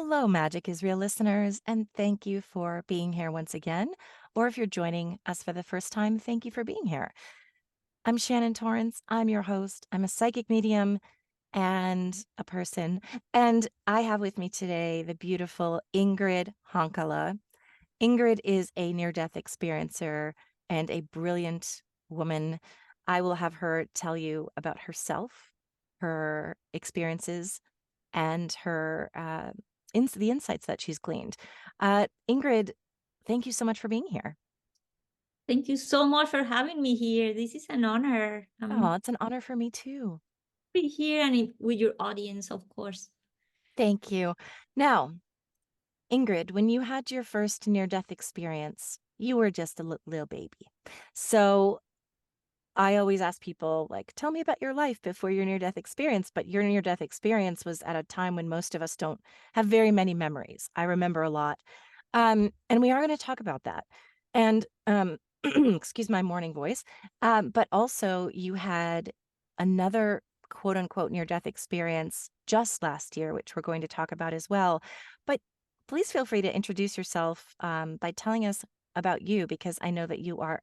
Hello, Magic Israel listeners, and thank you for being here once again. Or if you're joining us for the first time, thank you for being here. I'm Shannon Torrance. I'm your host. I'm a psychic medium and a person. And I have with me today the beautiful Ingrid Honkala. Ingrid is a near-death experiencer and a brilliant woman. I will have her tell you about herself, her experiences, and her the insights that she's gleaned. Ingrid, thank you so much for being here. Thank you so much for having me here. This is an honor. Oh, I'm it's an honor for me too. be here and with your audience, of course. Thank you. Now, Ingrid, when you had your first near-death experience, you were just a little baby. So I always ask people, like, tell me about your life before your near-death experience. But your near-death experience was at a time when most of us don't have very many memories. I remember a lot. And we are going to talk about that. And excuse my morning voice. But also, you had another quote unquote near-death experience just last year, which we're going to talk about as well. But please feel free to introduce yourself by telling us about you, because I know that you are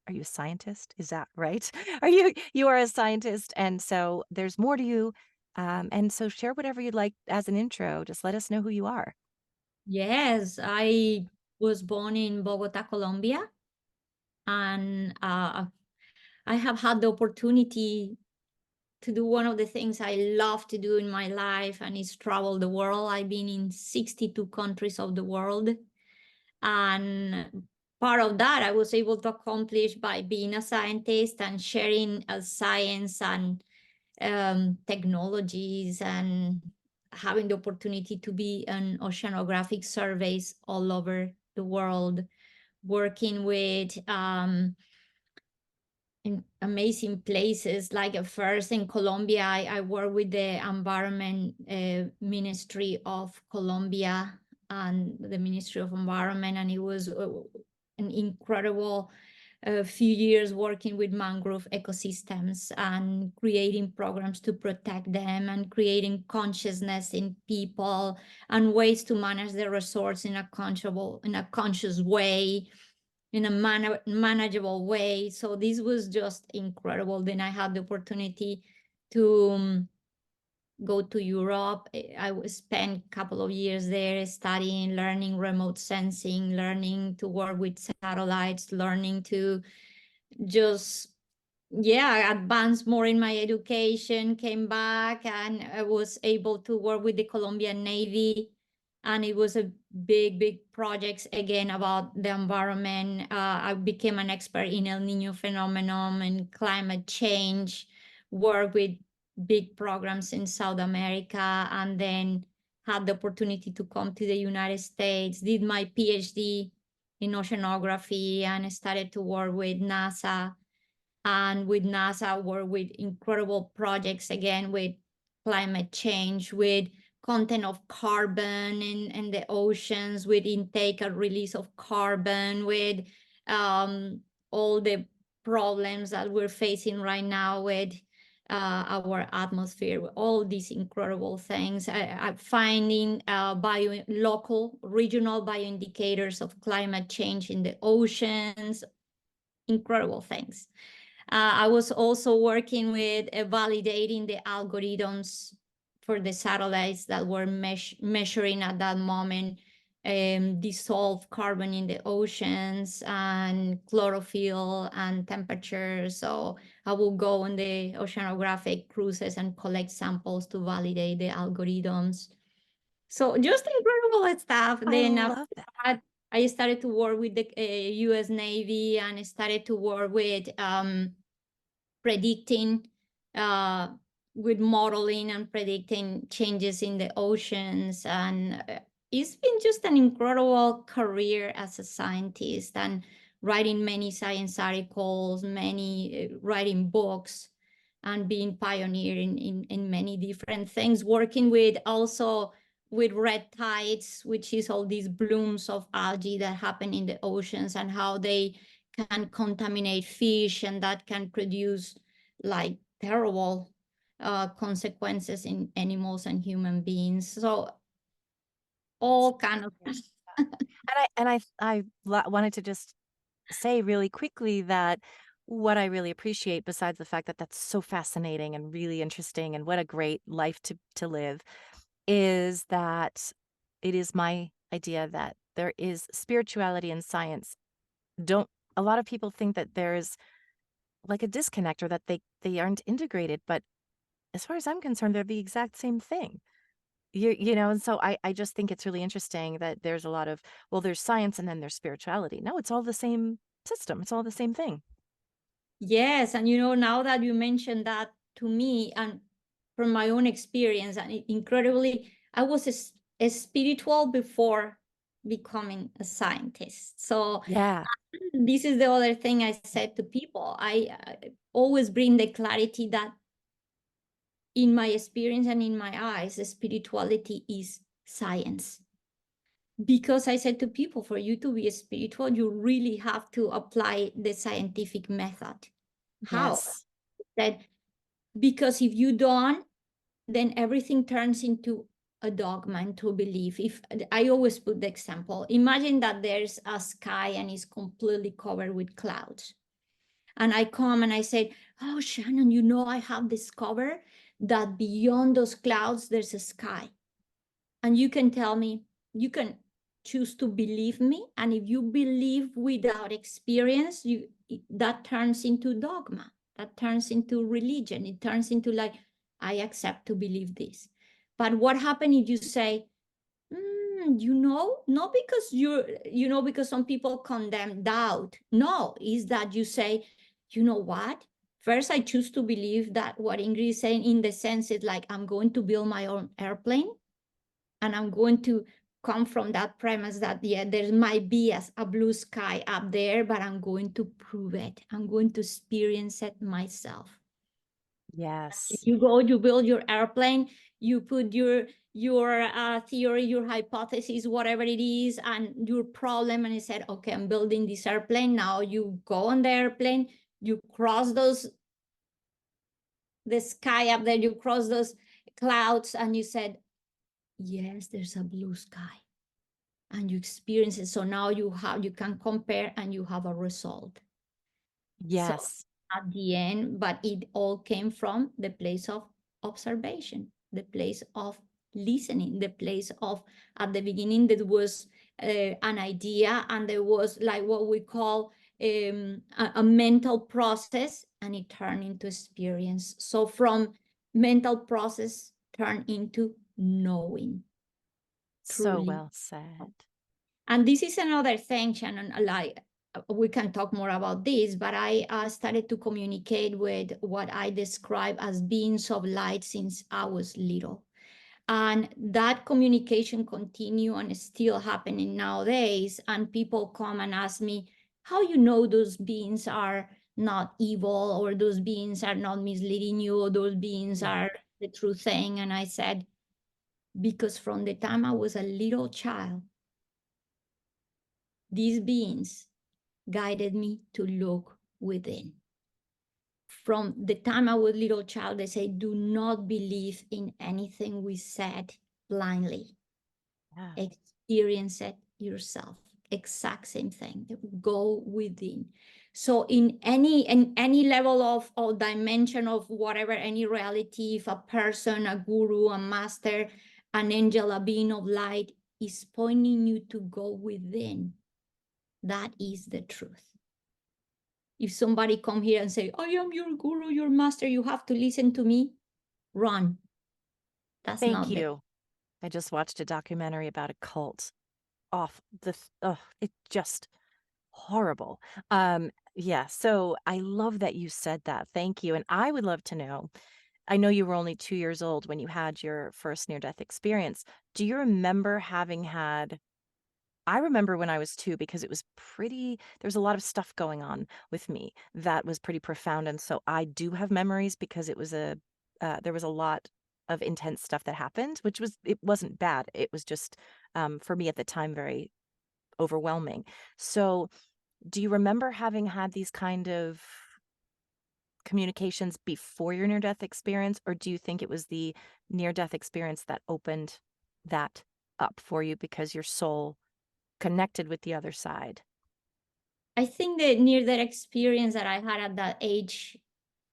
are you a scientist? Is that right? You are a scientist, and so there's more to you. And so share whatever you'd like as an intro. Just let us know who you are. Yes, I was born in Bogota, Colombia, and I have had the opportunity to do one of the things I love to do in my life, and is travel the world. I've been in 62 countries of the world, and part of that I was able to accomplish by being a scientist and sharing science and technologies, and having the opportunity to be on oceanographic surveys all over the world, working with in amazing places. Like at first in Colombia, I worked with the Environment Ministry of Colombia and the Ministry of Environment, and it was an incredible few years working with mangrove ecosystems and creating programs to protect them and creating consciousness in people and ways to manage the resource in a conscious way, in a manageable way. So this was just incredible. Then I had the opportunity to go to Europe. I spent a couple of years there studying, learning remote sensing, learning to work with satellites, learning to just advance more in my education. Came back and I was able to work with the Colombian Navy, and it was a big projects again about the environment. I became an expert in El Nino phenomenon and climate change, work with big programs in South America, and then had the opportunity to come to the United States, did my Ph.D. in oceanography, and started to work with NASA. And with NASA, work with incredible projects, again, with climate change, with content of carbon in the oceans, with intake and release of carbon, with all the problems that we're facing right now with our atmosphere, all these incredible things. I'm finding local, regional bioindicators of climate change in the oceans, incredible things. I was also working with validating the algorithms for the satellites that were measuring at that moment dissolved carbon in the oceans and chlorophyll and temperature. So I will go on the oceanographic cruises and collect samples to validate the algorithms. So just incredible stuff. I Then after love that. that, I started to work with the U.S. Navy, and started to work with predicting, uh, with modeling and predicting changes in the oceans. And it's been just an incredible career as a scientist, and writing many science articles, many writing books, and being pioneer in many different things, working with also with red tides, which is all these blooms of algae that happen in the oceans, and how they can contaminate fish, and that can produce like terrible consequences in animals and human beings. So all kind of And I wanted to just say really quickly that what I really appreciate, besides the fact that that's so fascinating and really interesting and what a great life to live, is that it is my idea that there is spirituality and science. Don't A lot of people think that there's like a disconnect or that they aren't integrated, but as far as I'm concerned, they're the exact same thing. And so I just think it's really interesting that there's a lot of, well, there's science and then there's spirituality. No, it's all the same system. It's all the same thing. Yes, and now that you mentioned that to me, and from my own experience, and incredibly, I was a spiritual before becoming a scientist. So Yeah. this is the other thing I said to people. I always bring the clarity that in my experience and in my eyes, spirituality is science. Because I said to people, for you to be spiritual, you really have to apply the scientific method. How? Yes. That because if you don't, then everything turns into a dogma, into a belief. If I always put the example, imagine that there's a sky and it's completely covered with clouds. And I come and I say, oh, Shannon, I have discovered that beyond those clouds, there's a sky. And you can tell me, you can choose to believe me. And if you believe without experience, that turns into dogma. That turns into religion. It turns into like, I accept to believe this. But what happens if you say, not because because some people condemn doubt. No, is that you say, you know what? First, I choose to believe that what Ingrid is saying, in the sense is like, I'm going to build my own airplane, and I'm going to come from that premise that, yeah, there might be a blue sky up there, but I'm going to prove it. I'm going to experience it myself. Yes. You go, you build your airplane, you put your theory, your hypothesis, whatever it is, and your problem, and you said, okay, I'm building this airplane. Now you go on the airplane, you cross the sky up there, you cross those clouds, and you said, yes, there's a blue sky, and you experience it. So now you can compare and you have a result. So Yes. at the end, but it all came from the place of observation, the place of listening, the place of, at the beginning, there was an idea, and there was like what we call a mental process, and it turned into experience. So from mental process turned into knowing, So truly. well said. And this is another thing, Shannon, like we can talk more about this, but I started to communicate with what I describe as beings of light since I was little. And that communication continue and is still happening nowadays. And people come and ask me, how those beings are not evil, or those beings are not misleading you, or those beings Yeah. are the true thing? And I said, because from the time I was a little child, these beings guided me to look within. From the time I was a little child, they say, do not believe in anything we said blindly. Yeah. Experience it yourself. Exact same thing. Go within. So in any level of or dimension of whatever, any reality, if a person, a guru, a master, an angel, a being of light is pointing you to go within, that is the truth. If somebody come here and say, I am your guru, your master, you have to listen to me, run. That's Thank not the. you. I just watched a documentary about a cult. Off the, it just horrible. Yeah, so I love that you said that. Thank you. And I would love to know, I know you were only 2 years old when you had your first near-death experience. Do you remember having had I remember when I was 2 because it was there was a lot of stuff going on with me that was pretty profound, and so I do have memories because there was a lot of intense stuff that happened, it wasn't bad. It was just, for me at the time, very overwhelming. So, do you remember having had these kind of communications before your near-death experience, or do you think it was the near-death experience that opened that? up for you because your soul connected with the other side. I think the near death experience that I had at that age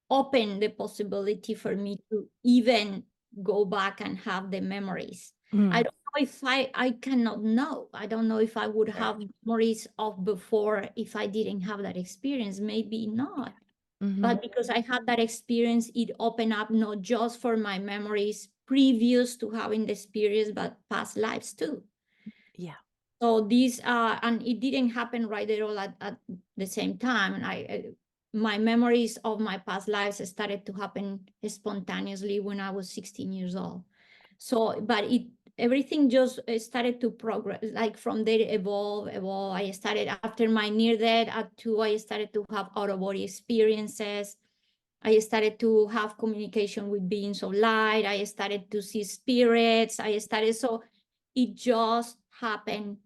opened the possibility for me to even go back and have the memories. I Mm, don't know if I cannot know. I don't know if I would sure. have memories of before if I didn't have that experience. Maybe not. Mhm. But because I had that experience, it opened up not just for my memories previous to having the experience, but past lives too. Yeah. So these and it didn't happen right at all at the same time. And my memories of my past lives started to happen spontaneously when I was 16 years old. So, but everything just started to progress. Like from there, evolve. I started after my near death at 2. I started to have out of body experiences. I started to have communication with beings of light. I started to see spirits. So it just happened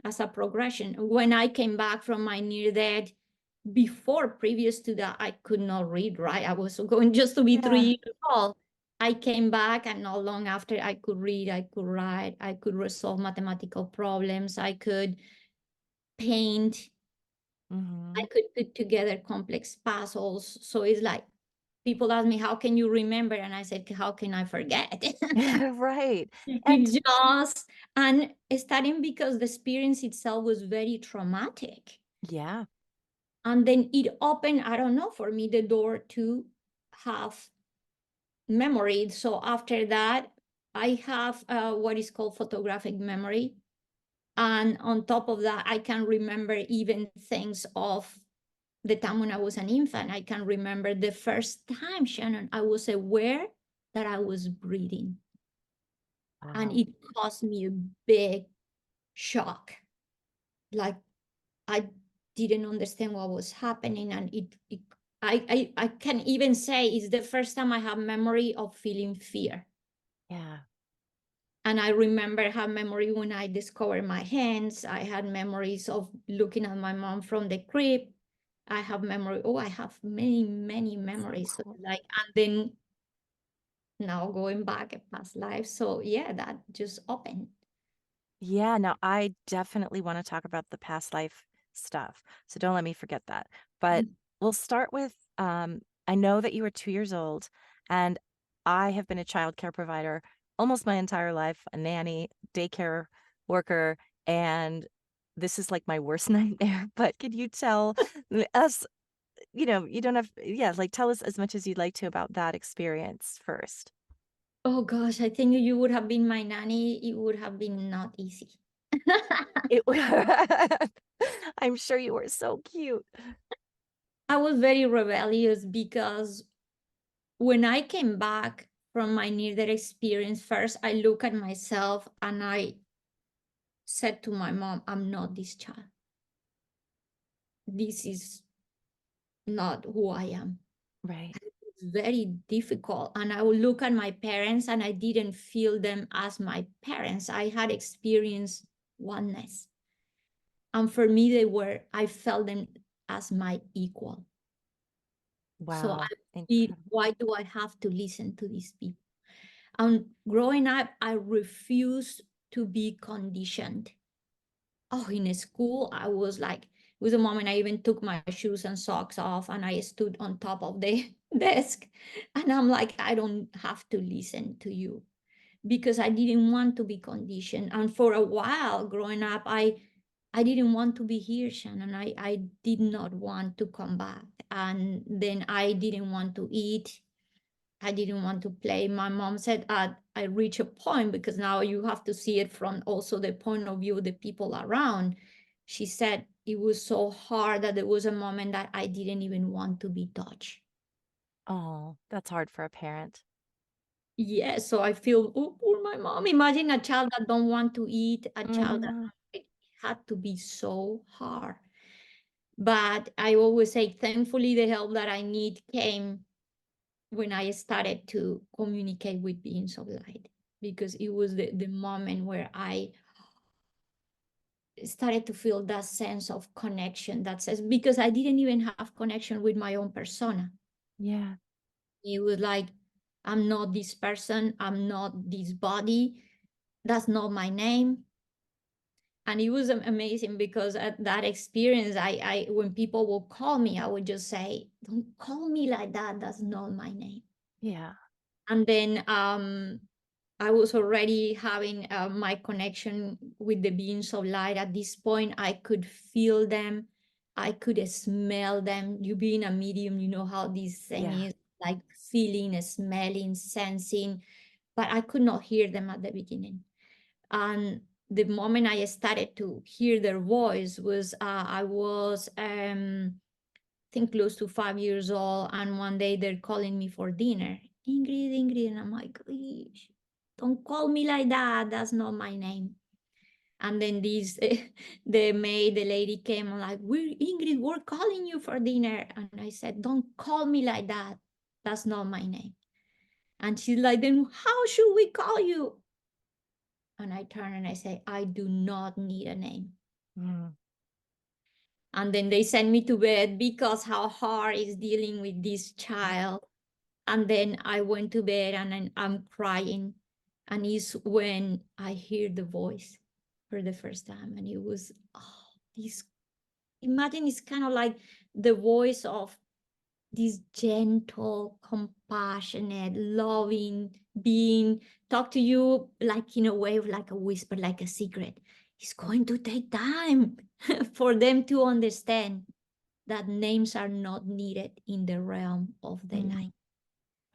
as a progression. When I came back from my near death, before previous to that, I could not read, right? I was going just to be Yeah. 3 years old. I came back, and not long after, I could read, I could write, I could resolve mathematical problems, I could paint, I Mhm. could put together complex puzzles. So it's like people ask me, how can you remember? And I said, how can I forget? Right. And It just, and starting because the experience itself was very traumatic. yeah. And then it opened, I don't know, for me, the door to have memory. So after that, I have what is called photographic memory. And on top of that, I can remember even things of the time when I was an infant. I can remember the first time, Shannon, I was aware that I was breathing. And Wow. it caused me a big shock. Like I didn't understand what was happening. And I can even say it's the first time I have memory of feeling fear. Yeah. And I remember have memory when I discovered my hands. I had memories of looking at my mom from the crib. I have memory. Oh, I have many, many So memories. So cool. like, and then now going back at past lives. So yeah, that just opened. Yeah, no, I definitely want to talk about the past life stuff. So don't let me forget that. But we'll start with I know that you were 2 years old, and I have been a child care provider almost my entire life, a nanny, daycare worker, and this is like my worst nightmare. But could you tell us, you don't have, yeah, like tell us as much as you'd like to about that experience first. Oh gosh, I think you would have been my nanny. It would have been not easy. It I'm sure you were so cute. I was very rebellious because when I came back from my near death experience, first I look at myself and I said to my mom, I'm not this child. This is not who I am. Right. It's very difficult. And I would look at my parents and I didn't feel them as my parents. I had experienced oneness. And for me, I felt them as my equal. So Wow. Incredible. why do I have to listen to these people? And growing up, I refused to be conditioned. Oh, in school, I was like, it was a moment I even took my shoes and socks off and I stood on top of the desk. And I'm like, I don't have to listen to you because I didn't want to be conditioned. And for a while growing up, I didn't want to be here, Shannon. I did not want to come back. And then I didn't want to eat. I didn't want to play. My mom said I reach a point because now you have to see it from also the point of view of the people around. She said it was so hard that there was a moment that I didn't even want to be touched. Oh, that's hard for a parent. Yes, so I feel, oh, poor my mom. Imagine a child that don't want to eat, a child that Mhm. it had to be so hard. But I always say, thankfully, the help that I need came when I started to communicate with beings of light, because it was the moment where I started to feel that sense of connection, that says, because I didn't even have connection with my own persona. Yeah. It was like, I'm not this person, I'm not this body. That's not my name. And it was amazing because at that experience, I when people will call me, I would just say, "Don't call me like that. That's not my name." Yeah. And then I was already having my connection with the beings of light. At this point, I could feel them. I could smell them. You being a medium, you know how this thing Yeah. is, like feeling, smelling, sensing, but I could not hear them at the beginning. And the moment I started to hear their voice was I was I think close to 5 years old, and one day they're calling me for dinner. Ingrid, Ingrid, and I'm like, "Eesh, don't call me like that. That's not my name." And then this, the maid, the lady came and like, "We're Ingrid, we're calling you for dinner." And I said, "Don't call me like that. That's not my name." And she's like, "Then how should we call you?" And I turn and I say, "I do not need a name." Mm. And then they send me to bed because how hard is dealing with this child. And then I went to bed and I'm crying. And it's when I hear the voice for the first time. And it was, oh, this, imagine it's kind of like the voice of this gentle, compassionate, loving being talk to you like in a way of like a whisper, like a secret. It's going to take time for them to understand that names are not needed in the realm of the Mm. light.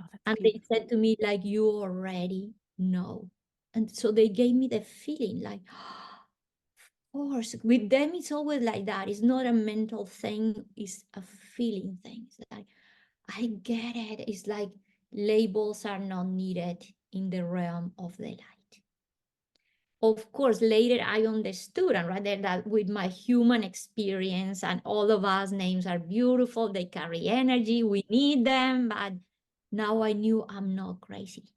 Oh, that's And they beautiful. said to me, like, you already know. And so they gave me the feeling like, of course, with them, it's always like that. It's not a mental thing, it's a feeling thing. It's like, I get it. It's like labels are not needed in the realm of the light. Of course, later I understood and rather that with my human experience and all of us names are beautiful, they carry energy, we need them, but now I knew I'm not crazy.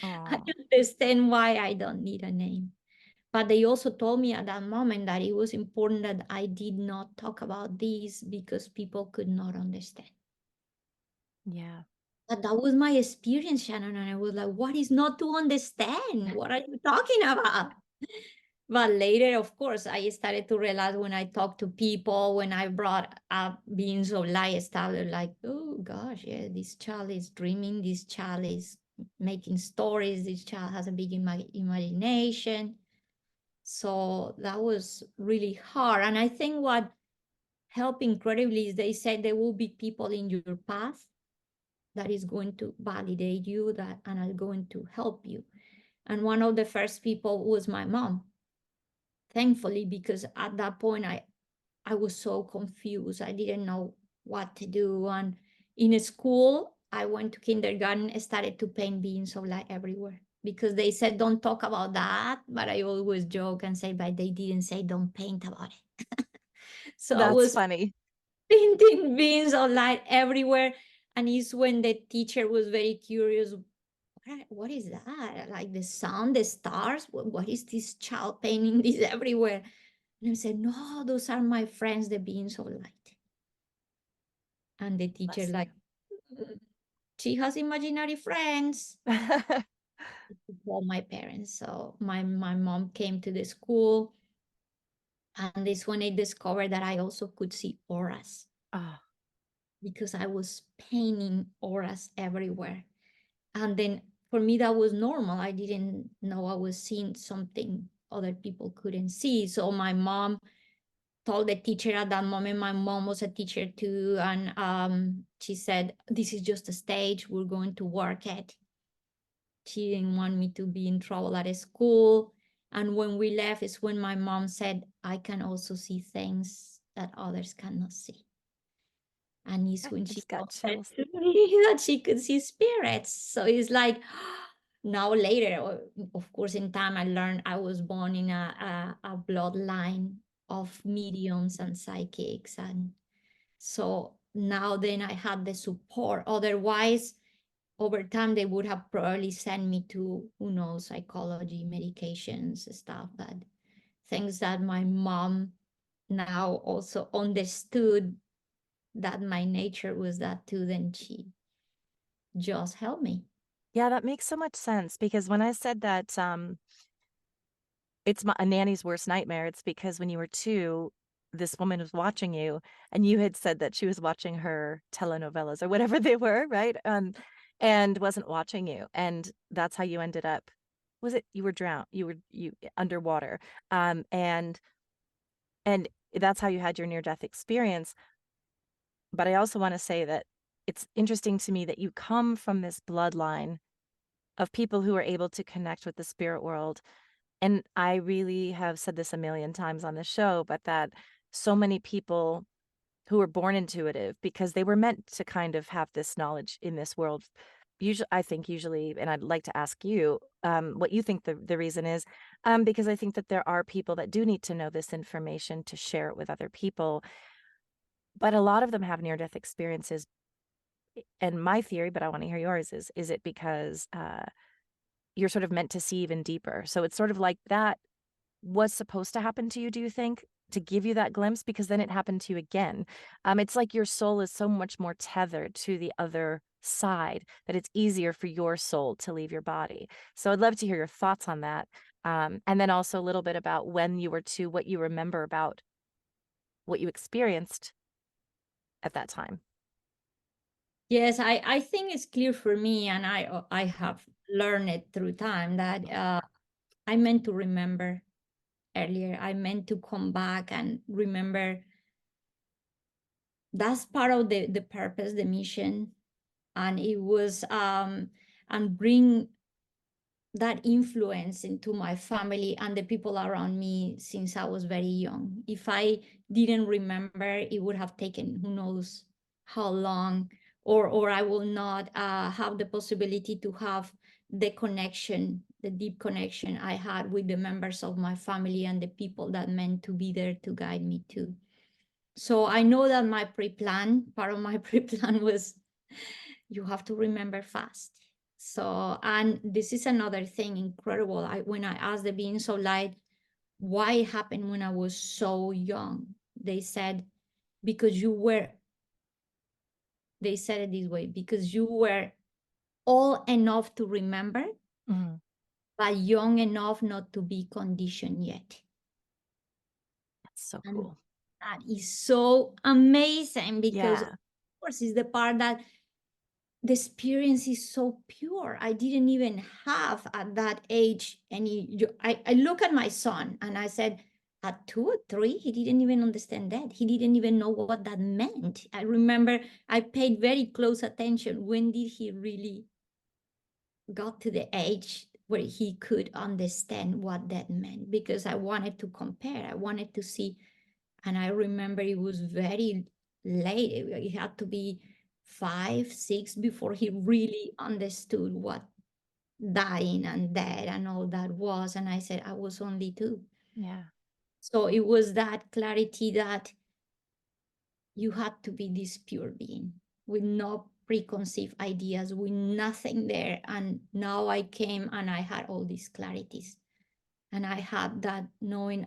I Oh, understand why I don't need a name. But they also told me at that moment that it was important that I did not talk about this because people could not understand. yeah. But that was my experience, Shannon. And I was like, what is not to understand? What are you talking about? But later, of course, I started to realize when I talked to people, when I brought up beings of light, I started like, oh gosh, yeah, this child is dreaming, this child is making stories, this child has a big imagination. So that was really hard. And I think what helped incredibly is they said there will be people in your path that is going to validate you that and are going to help you. And one of the first people was my mom, thankfully, because at that point I was so confused. I didn't know what to do. And in school, I went to kindergarten, started to paint beings of light everywhere because they said don't talk about that. But I always joke and say, but they didn't say don't paint about it. So I That's was funny. painting beings of light everywhere. And it's when the teacher was very curious, what is that? Like the sun, the stars? What is this child painting this everywhere? And I said, no, those are my friends, the beings of light. And the teacher Bless like, "Mm, she has imaginary friends." you. To call my parents. So my mom came to the school, and this when I discovered that I also could see auras Oh, because I was painting auras everywhere. And then for me, that was normal. I didn't know I was seeing something other people couldn't see. So my mom told the teacher at that moment, my mom was a teacher too. And she said, this is just a stage. We're going to work it. She didn't want me to be in trouble at school. And when we left is when my mom said, I can also see things that others cannot see. And it's I when she just got said chills. to me that she could see spirits. So it's like now later, of course, in time I learned I was born in a bloodline of mediums and psychics. And so now then I had the support. Otherwise, over time, they would have probably sent me to, who knows, psychology, medications, stuff that things that my mom now also understood that my nature was that too, then she just helped me. Yeah, that makes so much sense because when I said that, it's a nanny's worst nightmare, it's because when you were 2, this woman was watching you, and you had said that she was watching her telenovelas or whatever they were, right? And wasn't watching you, and that's how you ended up was it you were drowned you underwater, and that's how you had your near-death experience, but I also wanna say that it's interesting to me that you come from this bloodline of people who are able to connect with the spirit world. And I really have said this a million times on the show, but that so many people who were born intuitive because they were meant to kind of have this knowledge in this world. Usually, I think usually, and I'd like to ask you what you think the reason is, because I think that there are people that do need to know this information to share it with other people. But a lot of them have near death experiences. And my theory, but I want to hear yours, is it because you're sort of meant to see even deeper? So it's sort of like that was supposed to happen to you, do you think, to give you that glimpse? Because then it happened to you again. It's like your soul is so much more tethered to the other side that it's easier for your soul to leave your body. So I'd love to hear your thoughts on that. And then also a little bit about when you were 2, what you remember about what you experienced at that time. Yes, I think it's clear for me, and I have learned it through time that I meant to remember earlier. I meant to come back and remember. That's part of the purpose, the mission, and it was and bring that influence into my family and the people around me since I was very young. If I didn't remember, it would have taken who knows how long, or I will not have the possibility to have the connection, the deep connection I had with the members of my family and the people that meant to be there to guide me too. So I know that my pre-plan, part of my pre-plan was you have to remember fast. So, and this is another thing incredible. When I asked the beings of light why it happened when I was so young, they said, because you were, they said it this way, because you were old enough to remember, Mhm. but young enough not to be conditioned yet. That's so And cool. that is so amazing because, of Yeah, course, it's the part that the experience is so pure. I didn't even have at that age any. I look at my son and I said, at 2 or 3, he didn't even understand that. He didn't even know what that meant. I remember I paid very close attention. When did he really got to the age where he could understand what that meant? Because I wanted to compare. I wanted to see. And I remember it was very late. It had to be 5, 6 before he really understood what dying and death and all that was. And I said, I was only 2. yeah, So it was that clarity that you had to be this pure being with no preconceived ideas, with nothing there. And now I came and I had all these clarities. And I had that knowing.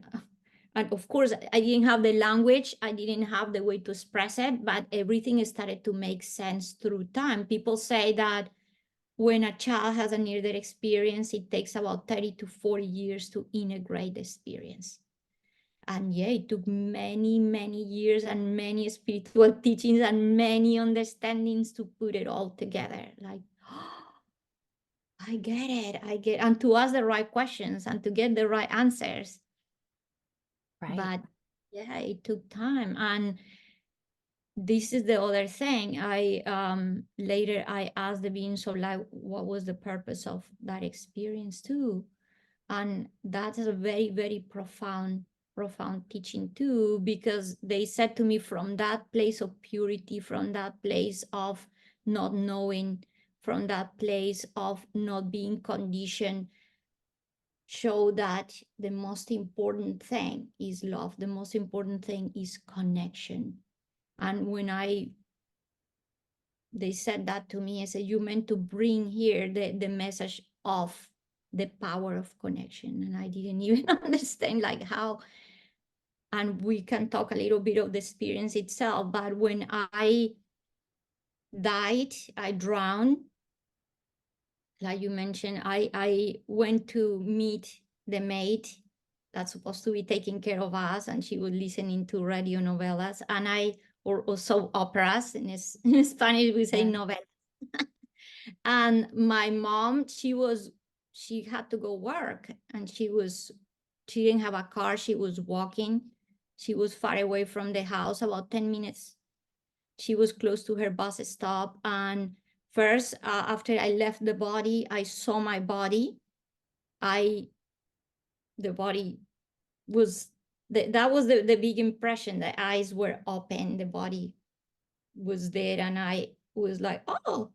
And of course, I didn't have the language, I didn't have the way to express it, but everything started to make sense through time. People say that when a child has a near death experience, it takes about 30 to 40 years to integrate the experience. And yeah, it took many, many years and many spiritual teachings and many understandings to put it all together. Like, I get it, and to ask the right questions and to get the right answers. right. But yeah, it took time. And this is the other thing. I later I asked the beings of light what was the purpose of that experience too. And that is a very, very profound teaching too, because they said to me, from that place of purity, from that place of not knowing, from that place of not being conditioned, show that the most important thing is love. The most important thing is connection. And when they said that to me, I said, you meant to bring here the message of the power of connection. And I didn't even understand like how, and we can talk a little bit of the experience itself. But when I died, I drowned, like you mentioned, I went to meet the maid that's supposed to be taking care of us, and she was listening to radio novelas, and or also operas. In Spanish we say Yeah. novela. And my mom, she had to go work, and she didn't have a car. She was walking. She was far away from the house, about 10 minutes. She was close to her bus stop. And first, after I left the body, I saw my body. The body was, that was the big impression. The eyes were open, the body was there, and I was like, oh,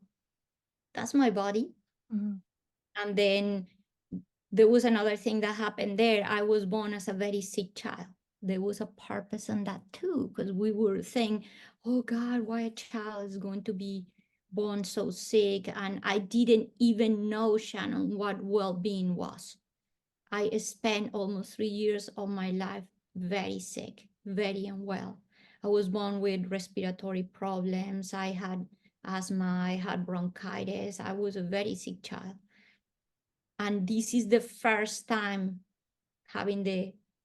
that's my body. Mhm. And then there was another thing that happened there. I was born as a very sick child. There was a purpose in that too, because we were saying, oh God, why a child is going to be born so sick? And I didn't even know, Shannon, what well-being was. I spent almost 3 years of my life very sick, very unwell. I was born with respiratory problems. I had asthma, I had bronchitis. I was a very sick child. And this is the first time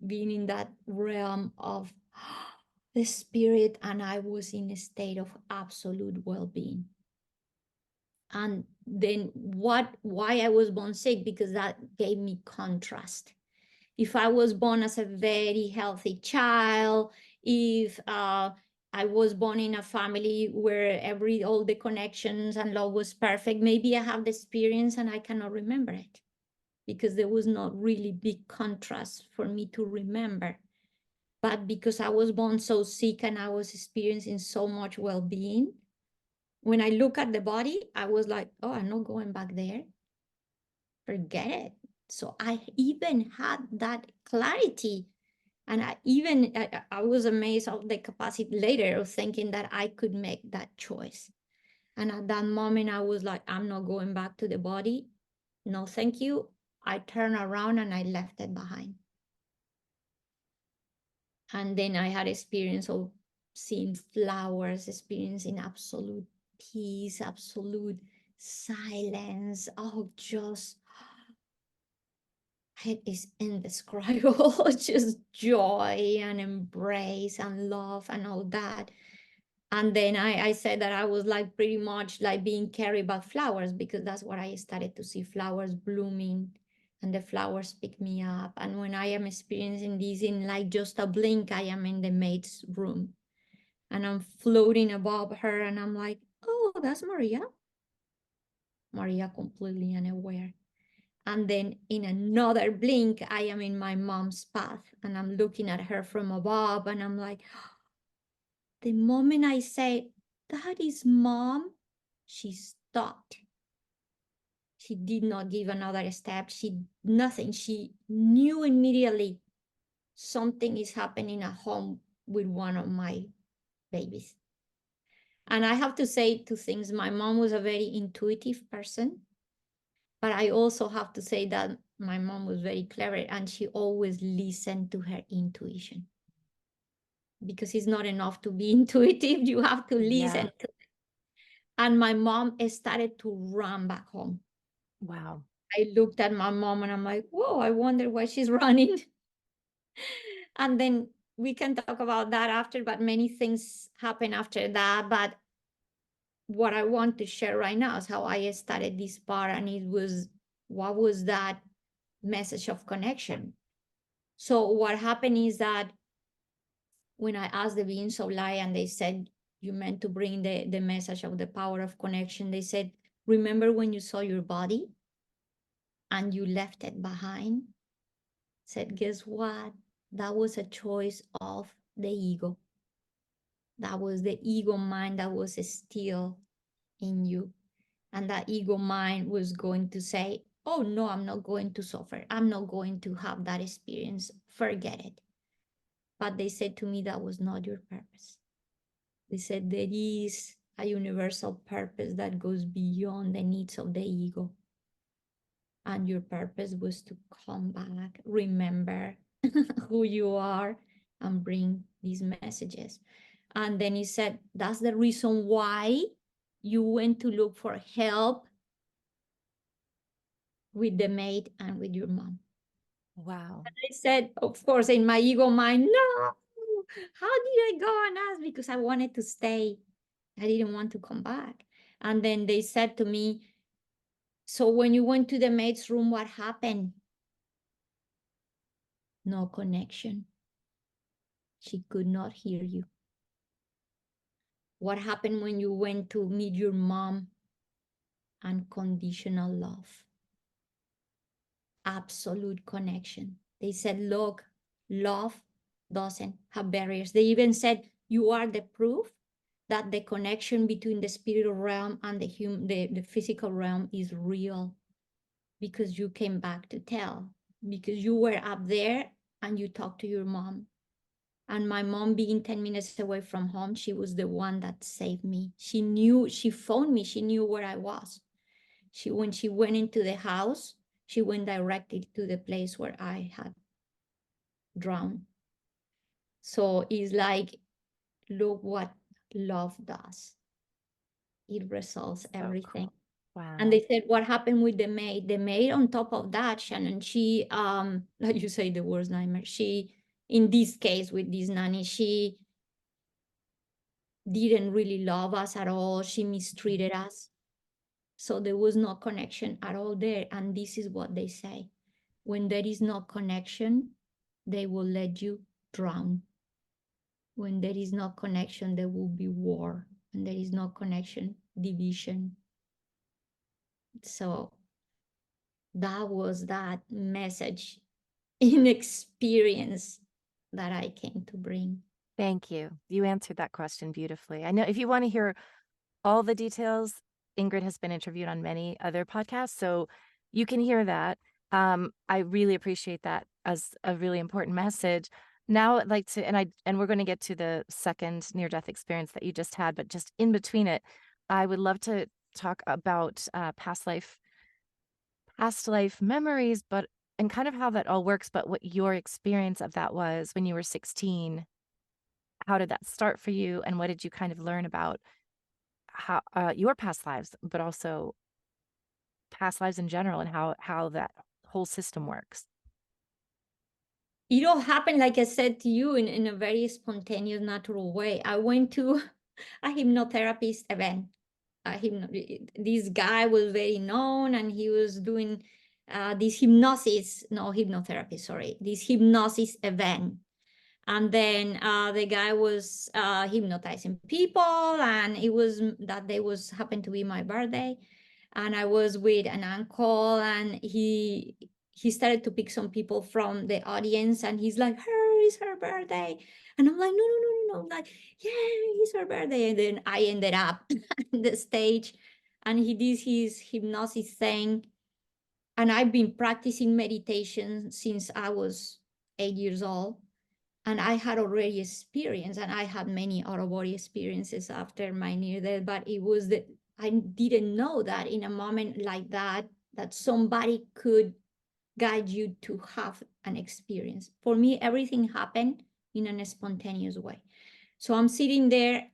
being in that realm of the spirit, and I was in a state of absolute well-being. And then why I was born sick? Because that gave me contrast. If I was born as a very healthy child, if I was born in a family where all the connections and love was perfect, maybe I have the experience and I cannot remember it, because there was not really big contrast for me to remember. But because I was born so sick and I was experiencing so much well-being, when I look at the body, I was like, oh, I'm not going back there. Forget it. So I even had that clarity. And I was amazed of the capacity later of thinking that I could make that choice. And at that moment, I was like, I'm not going back to the body. No, thank you. I turned around and I left it behind. And then I had experience of seeing flowers, experiencing absolute peace, absolute silence. Oh, just, it is indescribable. Just joy and embrace and love and all that. And then I said that I was like pretty much like being carried by flowers, because that's what I started to see, flowers blooming, and the flowers pick me up. And when I am experiencing this in like just a blink, I am in the maid's room and I'm floating above her, and I'm like, oh, that's Maria. Maria completely unaware. And then in another blink, I am in my mom's path and I'm looking at her from above, and I'm like, the moment I say, that is mom, she stopped. She did not give another step. Nothing. She knew immediately something is happening at home with one of my babies. And I have to say two things. My mom was a very intuitive person, but I also have to say that my mom was very clever, and she always listened to her intuition. Because it's not enough to be intuitive, you have to Yeah. listen to. And my mom started to run back home. Wow. I looked at my mom and I'm like, whoa, I wonder why she's running. And then we can talk about that after, but many things happen after that. But what I want to share right now is how I started this part, and what was that message of connection? So what happened is that when I asked the beings of light and they said, you meant to bring the message of the power of connection, they said, remember when you saw your body and you left it behind? Said, guess what? That was a choice of the ego. That was the ego mind that was still in you. And that ego mind was going to say, oh no, I'm not going to suffer. I'm not going to have that experience. Forget it. But they said to me, that was not your purpose. They said there is a universal purpose that goes beyond the needs of the ego. And your purpose was to come back, remember who you are, and bring these messages. And then he said, that's the reason why you went to look for help with the maid and with your mom. Wow. I said, of course, in my ego mind, no, how did I go and ask? Because I wanted to stay. I didn't want to come back. And then they said to me, so when you went to the maid's room, what happened? No connection. She could not hear you. What happened when you went to meet your mom? Unconditional love, absolute connection. They said, look, love doesn't have barriers. They even said, you are the proof that the connection between the spiritual realm and the physical realm is real, because you came back to tell, because you were up there and you talked to your mom. And my mom being 10 minutes away from home, she was the one that saved me. She knew, she phoned me, she knew where I was. When she went into the house, she went directly to the place where I had drowned. So it's like, look what love does. It resolves So everything. cool. And Wow. they said, what happened with the maid? The maid, on top of that, Shannon, she, like you say, the worst nightmare. She, in this case with this nanny, she didn't really love us at all. She mistreated us. So there was no connection at all there. And this is what they say. When there is no connection, they will let you drown. When there is no connection, there will be war. When there is no connection, division. So that was that message in experience that I came to bring. Thank you. You answered that question beautifully. I know if you want to hear all the details, Ingrid has been interviewed on many other podcasts, so you can hear that. I really appreciate that as a really important message. Now I'd like to, and we're going to get to the second near-death experience that you just had, but just in between it, I would love to talk about past life memories, but and kind of how that all works, but what your experience of that was when you were 16. How did that start for you, and what did you kind of learn about how your past lives, but also past lives in general, and how that whole system works? It all happened, like I said to you, in a very spontaneous, natural way. I went to a hypnotherapist event. This guy was very known, and he was doing this hypnotherapy, sorry, this hypnosis event. And then the guy was hypnotizing people, and it was that day was happened to be my birthday, and I was with an uncle, and he started to pick some people from the audience, and he's like, her, it's her birthday. And I'm like, no, no, no, no, no, like, yeah, it's her birthday. And then I ended up on the stage, and he did his hypnosis thing. And I've been practicing meditation since I was 8 years old. And I had already experienced, and I had many out of body experiences after my near death, but it was that I didn't know that in a moment like that, that somebody could guide you to have an experience. For me, everything happened in a spontaneous way. So I'm sitting there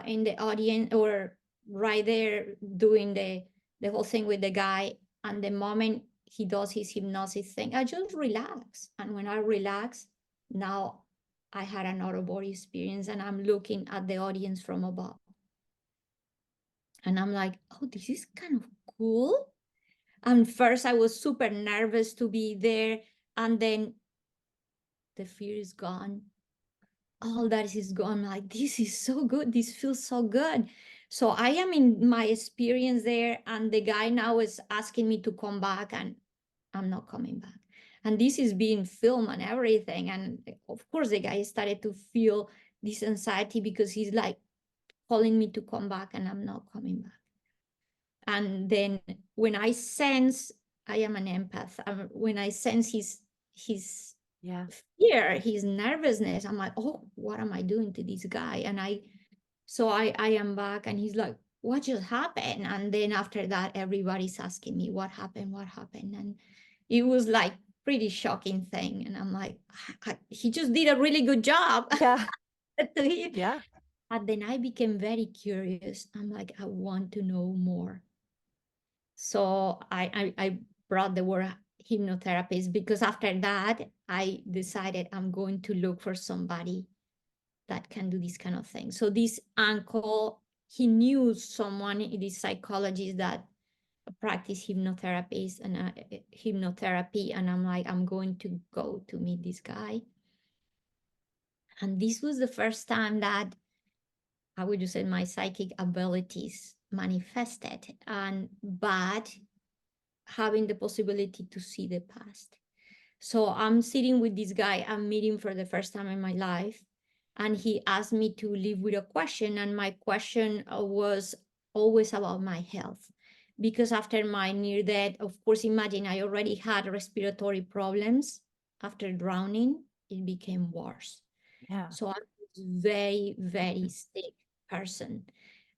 in the audience, or right there doing the whole thing with the guy. And the moment he does his hypnosis thing, I just relax. And when I relax, now I had an out of body experience, and I'm looking at the audience from above. And I'm like, oh, this is kind of cool. And first I was super nervous to be there. And then the fear is gone. All that is gone. I'm like, this is so good. This feels so good. So I am in my experience there, and the guy now is asking me to come back, and I'm not coming back. And this is being filmed and everything. And of course, the guy started to feel this anxiety, because he's like calling me to come back, and I'm not coming back. And then when I sense, I am an empath. When I sense his Yeah. fear, his nervousness, I'm like, oh, what am I doing to this guy? And I am back, and he's like, what just happened? And then after that, everybody's asking me, what happened? What happened? And it was like pretty shocking thing. And I'm like, he just did a really good job. Yeah. To hear. Yeah. And then I became very curious. I'm like, I want to know more. So brought the word hypnotherapist, because after that, I decided I'm going to look for somebody that can do this kind of thing. So this uncle, he knew someone, this psychologist that practice hypnotherapist and hypnotherapy, and I'm like, I'm going to go to meet this guy. And this was the first time that I would just say my psychic abilities manifested, and but having the possibility to see the past. So I'm sitting with this guy I'm meeting for the first time in my life, and he asked me to leave with a question, and my question was always about my health, because after my near death, of course, imagine I already had respiratory problems. After drowning, it became worse. Yeah. So I was very, very sick person.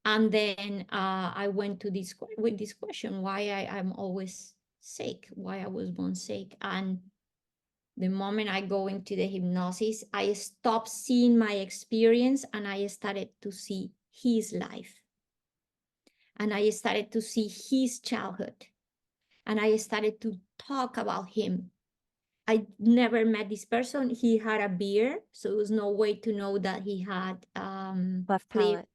And then I went to this with this question, why I'm always sick, why I was born sick. And the moment I go into the hypnosis, I stopped seeing my experience and I started to see his life. And I started to see his childhood. And I started to talk about him. I never met this person. He had a beard, so there was no way to know that he had Left clear. palate.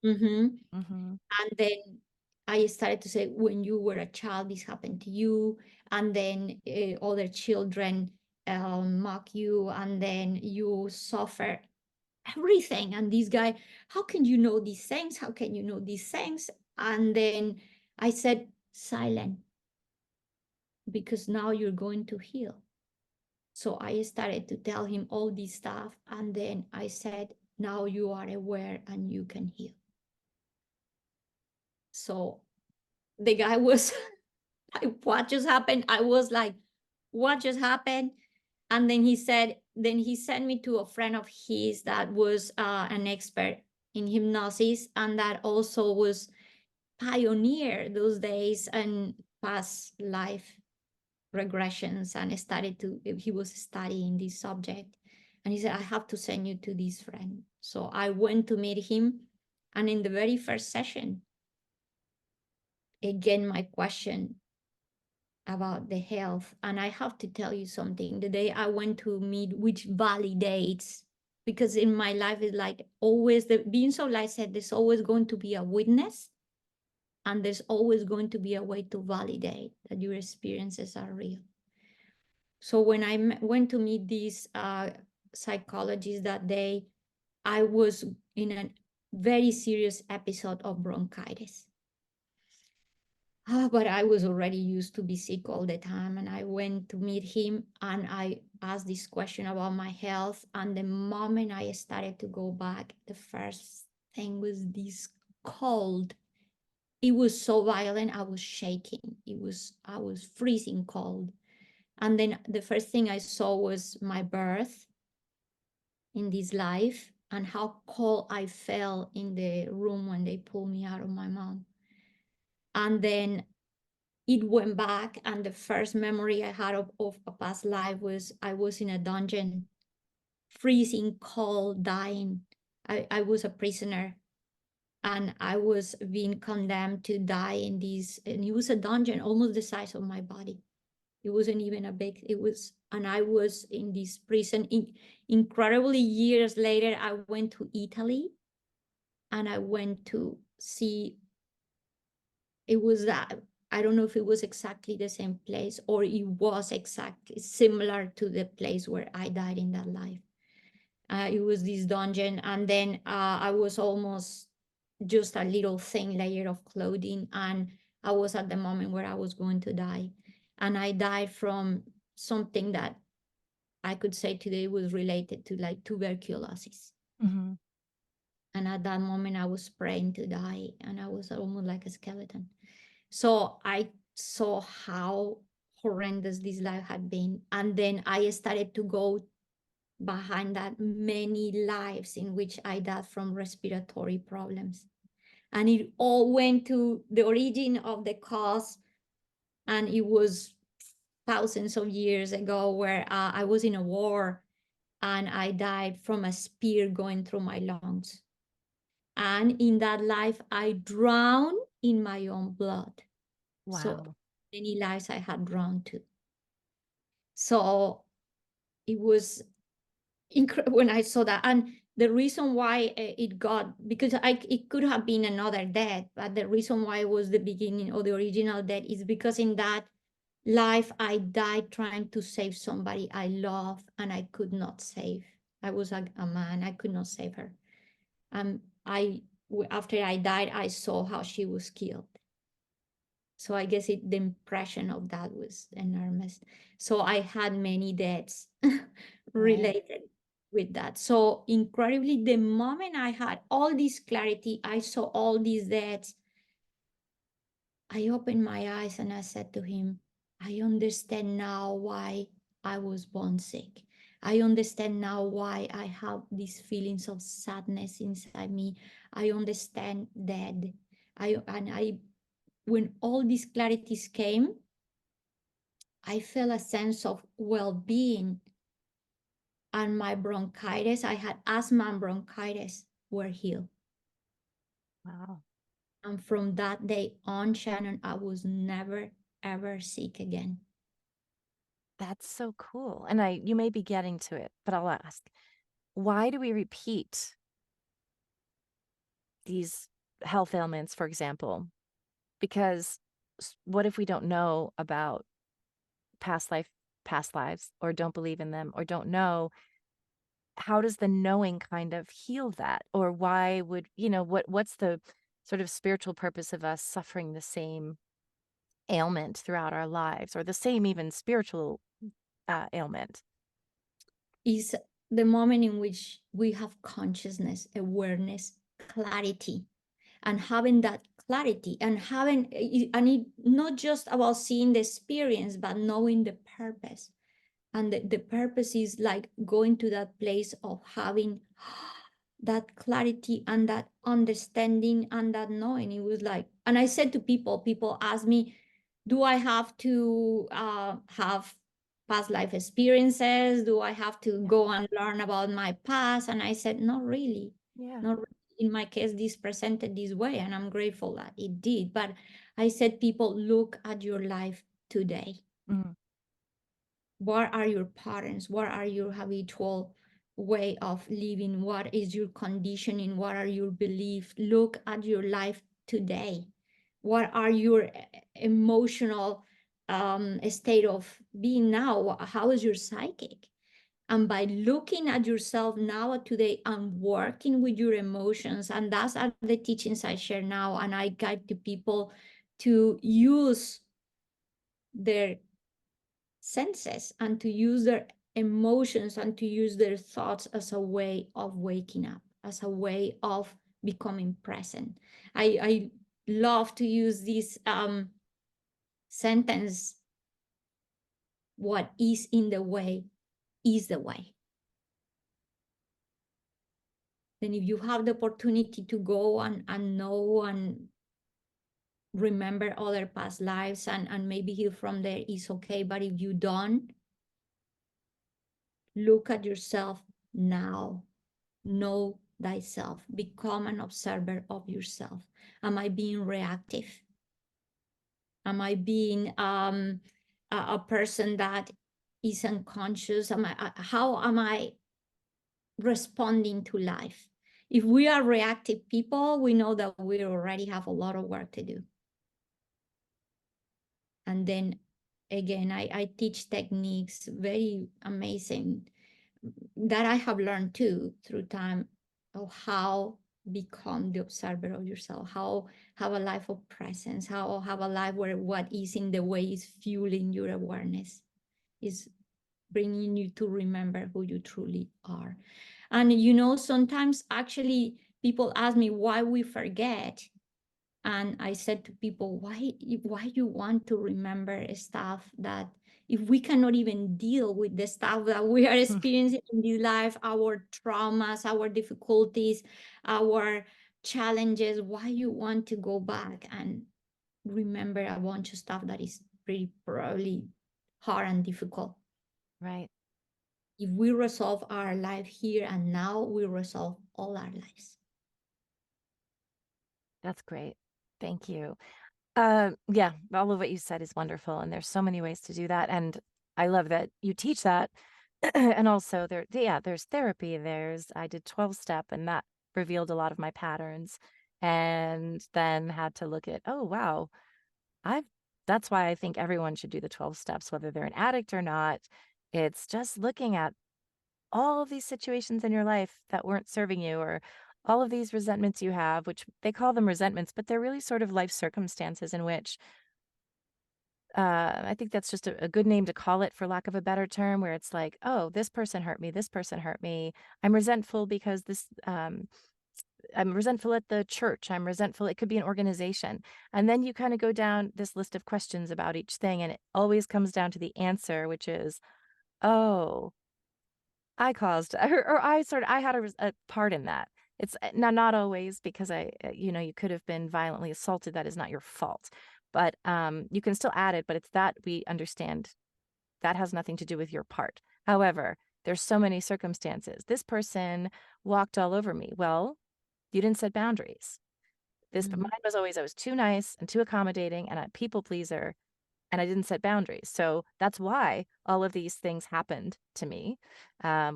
Mm-hmm. Mm-hmm. And then I started to say, when you were a child, this happened to you. And then other children mock you, and then you suffer everything. And this guy, how can you know these things? How can you know these things? And then I said, silent, because now you're going to heal. So I started to tell him all this stuff. And then I said, now you are aware and you can heal. So the guy was like, what just happened? I was like, what just happened? And then he said, then he sent me to a friend of his that was an expert in hypnosis, and that also was pioneer those days and past life regressions, and started to, he was studying this subject. And he said, I have to send you to this friend. So I went to meet him. And in the very first session, again, my question about the health. And I have to tell you something. The day I went to meet, which validates, because in my life is like always, the being so light said, there's always going to be a witness, and there's always going to be a way to validate that your experiences are real. So when I went to meet these psychologists that day, I was in a very serious episode of bronchitis. But I was already used to be sick all the time. And I went to meet him and I asked this question about my health. And the moment I started to go back, the first thing was this cold. It was so violent, I was shaking. I was freezing cold. And then the first thing I saw was my birth in this life and how cold I felt in the room when they pulled me out of my mom. And then it went back, and the first memory I had of a past life was I was in a dungeon, freezing cold, dying. I was a prisoner, and I was being condemned to die in this, and it was a dungeon almost the size of my body. It wasn't even a big, it was, and I was in this prison. Incredibly, years later, I went to Italy, and I went to see, it was that, I don't know if it was exactly the same place or it was exactly similar to the place where I died in that life. It was this dungeon, and then I was almost just a little thin layer of clothing, and I was at the moment where I was going to die. And I died from something that I could say today was related to like tuberculosis. Mm-hmm. And at that moment, I was praying to die, and I was almost like a skeleton. So I saw how horrendous this life had been. And then I started to go behind that many lives in which I died from respiratory problems. And it all went to the origin of the cause. And it was thousands of years ago where I was in a war and I died from a spear going through my lungs. And in that life, I drowned in my own blood. So Wow. many lives I had drawn to. So it was incredible when I saw that. And the reason why it got, because it could have been another death, but the reason why it was the beginning or the original death is because in that life I died trying to save somebody I love and I could not save. I was a man, I could not save her. After I died, I saw how she was killed. So I guess the impression of that was enormous. So I had many deaths Right. related with that. So incredibly, the moment I had all this clarity, I saw all these deaths, I opened my eyes and I said to him, I understand now why I was born sick. I understand now why I have these feelings of sadness inside me. I understand that. When all these clarities came, I felt a sense of well-being, and my bronchitis, I had asthma and bronchitis, were healed. Wow. And from that day on, Shannon, I was never, ever sick again. That's so cool. And you may be getting to it, but I'll ask, why do we repeat these health ailments, for example? Because what if we don't know about past life, past lives, or don't believe in them, or don't know? How does the knowing kind of heal that? Or why would, what's the sort of spiritual purpose of us suffering the same ailment throughout our lives, or the same even spiritual ailment? Is the moment in which we have consciousness, awareness, clarity, and having that clarity and it not just about seeing the experience, but knowing the purpose. And the purpose is like going to that place of having that clarity and that understanding and that knowing. It was like, and I said to people ask me, do I have to have past life experiences? Do I have to Yeah. go and learn about my past? And I said, not really. Yeah. Not really. In my case, this presented this way, and I'm grateful that it did. But I said, people, look at your life today. Mhm. What are your patterns? What are your habitual way of living? What is your conditioning? What are your beliefs? Look at your life today. What are your emotional state of being now? How is your psychic? And by looking at yourself now today and working with your emotions, and that's are the teachings I share now, and I guide to people to use their senses and to use their emotions and to use their thoughts as a way of waking up, as a way of becoming present. I love to use this sentence: what is in the way is the way. Then if you have the opportunity to go and know and remember other past lives and maybe heal from there, is okay. But if you don't, look at yourself now. Know thyself. Become an observer of yourself. Am I being reactive? Am I being a person that is unconscious? How am I responding to life? If we are reactive people, we know that we already have a lot of work to do. And then again, I teach techniques, very amazing, that I have learned too through time, of how become the observer of yourself, how have a life of presence, how have a life where what is in the way is fueling your awareness, is bringing you to remember who you truly are. And sometimes actually people ask me why we forget. And I said to people, why you want to remember stuff that, if we cannot even deal with the stuff that we are experiencing in this life, our traumas, our difficulties, our challenges, why you want to go back and remember a bunch of stuff that is pretty probably hard and difficult? Right. If we resolve our life here and now, we resolve all our lives. That's great. Thank you. Yeah, all of what you said is wonderful, and there's so many ways to do that, and I love that you teach that. And also yeah, there's therapy. I did 12-step, and that revealed a lot of my patterns, and then had to look at, oh wow, I've that's why I think everyone should do the 12 steps, whether they're an addict or not. It's just looking at all of these situations in your life that weren't serving you, or all of these resentments you have, which they call them resentments, but they're really sort of life circumstances in which I think that's just a good name to call it, for lack of a better term, where it's like, oh, this person hurt me. This person hurt me. I'm resentful because I'm resentful at the church. I'm resentful. It could be an organization. And then you kind of go down this list of questions about each thing, and it always comes down to the answer, which is, oh, I caused, or I had a part in that. It's not always, because you could have been violently assaulted. That is not your fault. But you can still add it, but it's that we understand that has nothing to do with your part. However, there's so many circumstances. This person walked all over me. Well, you didn't set boundaries. But mine Mhm. was always, I was too nice and too accommodating and a people pleaser, and I didn't set boundaries. So that's why all of these things happened to me,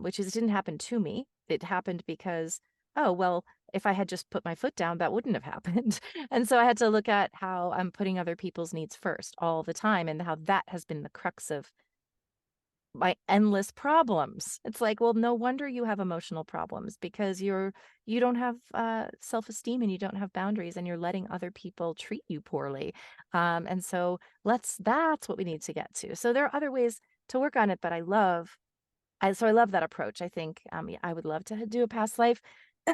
which is, it didn't happen to me. It happened because, oh, well, if I had just put my foot down, that wouldn't have happened. And so I had to look at how I'm putting other people's needs first all the time, and how that has been the crux of my endless problems. It's like, well, no wonder you have emotional problems, because you don't have self-esteem, and you don't have boundaries, and you're letting other people treat you poorly. And so that's what we need to get to. So there are other ways to work on it, but I love that approach. I think yeah, I would love to do a past life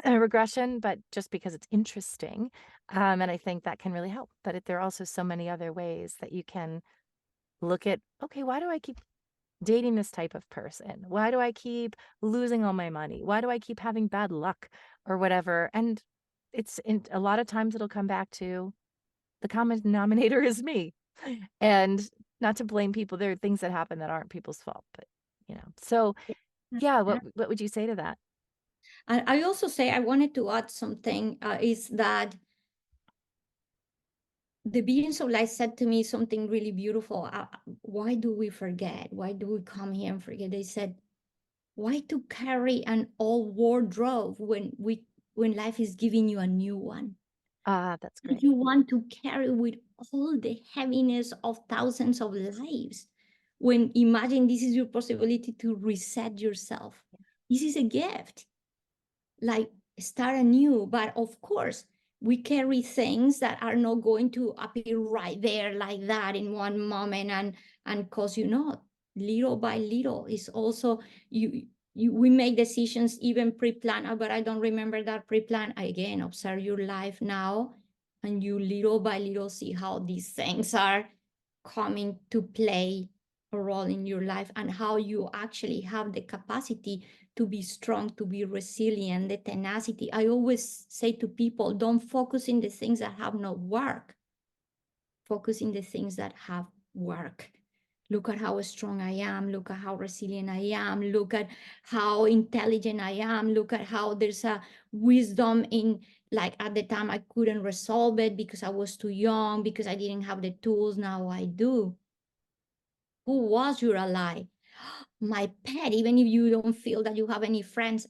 regression, but just because it's interesting. And I think that can really help. But there are also so many other ways that you can look at, okay, why do I keep dating this type of person? Why do I keep losing all my money? Why do I keep having bad luck or whatever? And a lot of times it'll come back to the common denominator is me. And not to blame people. There are things that happen that aren't people's fault, but. So yeah, what would you say to that? And I also say I wanted to add something is that the beings of light said to me something really beautiful. Why do we forget? Why do we come here and forget? They said, why to carry an old wardrobe when life is giving you a new one? Ah, that's If great. you want to carry with all the heaviness of thousands of lives, when imagine this is your possibility to reset yourself. This is a gift, like start anew. But of course, we carry things that are not going to appear right there like that in one moment and cause little by little is also we make decisions even pre-planned, but I don't remember that pre-plan. Again, observe your life now, and you little by little see how these things are coming to play a role in your life, and how you actually have the capacity to be strong, to be resilient, the tenacity. I always say to people, don't focus in the things that have not worked. Focus in the things that have worked. Look at how strong I am. Look at how resilient I am. Look at how intelligent I am. Look at how there's a wisdom in, like at the time I couldn't resolve it because I was too young, because I didn't have the tools. Now I do. Who was your ally? My pet. Even if you don't feel that you have any friends,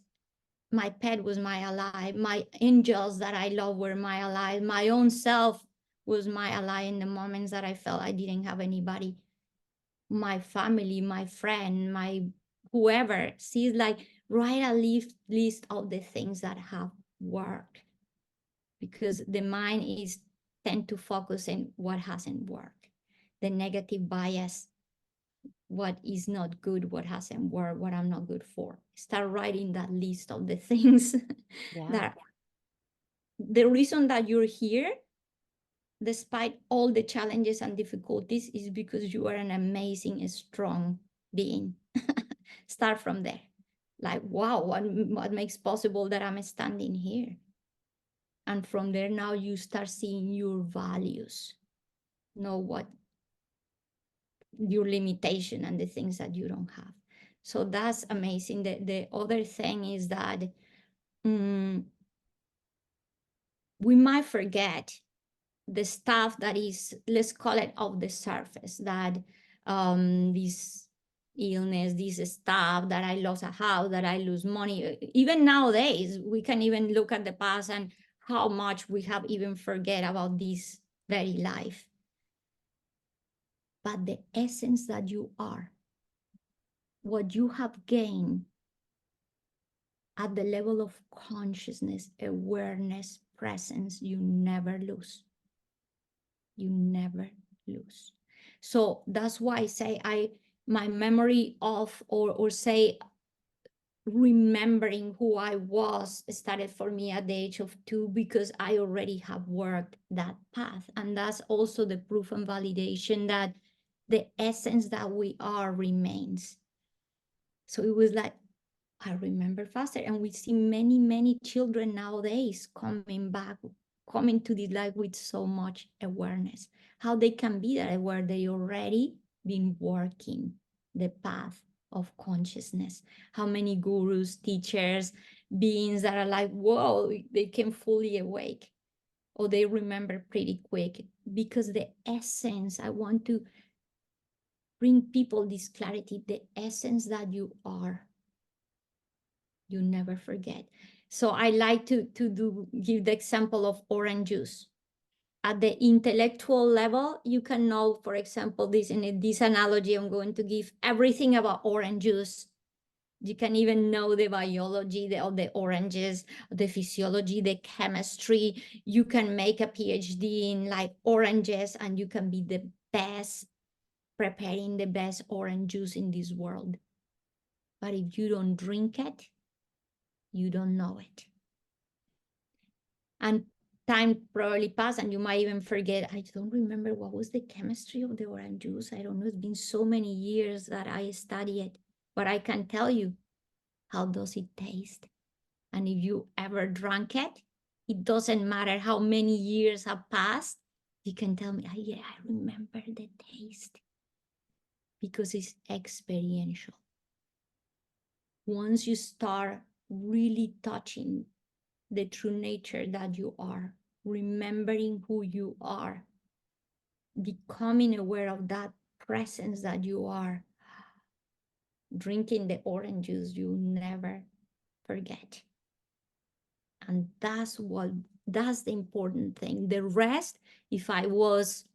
my pet was my ally. My angels that I love were my ally. My own self was my ally in the moments that I felt I didn't have anybody. My family, my friend, my whoever. See, like write a list of the things that have worked, because the mind is tend to focus on what hasn't worked. The negative bias, what is not good, what hasn't worked, what I'm not good for. Start writing that list of the things Yeah. that the reason that you're here, despite all the challenges and difficulties, is because you are an amazing, strong being. Start from there. Like, wow, what makes possible that I'm standing here? And from there, now you start seeing your values, know what your limitation and the things that you don't have. So that's amazing. The other thing is that we might forget, the stuff that is, let's call it, off the surface, that this illness, this stuff, that I lost a house, that I lose money. Even nowadays, we can even look at the past and how much we have even forget about this very life. But the essence that you are, what you have gained at the level of consciousness, awareness, presence, you never lose. You never lose. So that's why I say my memory of, or say, remembering who I was started for me at the age of 2, because I already have worked that path. And that's also the proof and validation that the essence that we are remains. So it was like, I remember faster. And we see many, many children nowadays coming back, coming to this life with so much awareness. How they can be that aware, they already been working the path of consciousness. How many gurus, teachers, beings that are like, whoa, they can fully awake, or they remember pretty quick. Because the essence, I want to bring people this clarity, the essence that you are, you never forget. So I like to give the example of orange juice. At the intellectual level, you can know, for example, this analogy I'm going to give, everything about orange juice. You can even know the biology of the oranges, the physiology, the chemistry. You can make a PhD in like oranges, and you can be the best preparing the best orange juice in this world. But if you don't drink it, you don't know it. And time probably passed, and you might even forget. I don't remember what was the chemistry of the orange juice. I don't know. It's been so many years that I study it, but I can tell you, how does it taste? And if you ever drank it, it doesn't matter how many years have passed. You can tell me, oh, yeah, I remember the taste, because it's experiential. Once you start really touching the true nature that you are, remembering who you are, becoming aware of that presence that you are, drinking the orange juice, you never forget. And that's the important thing. The rest, if I was,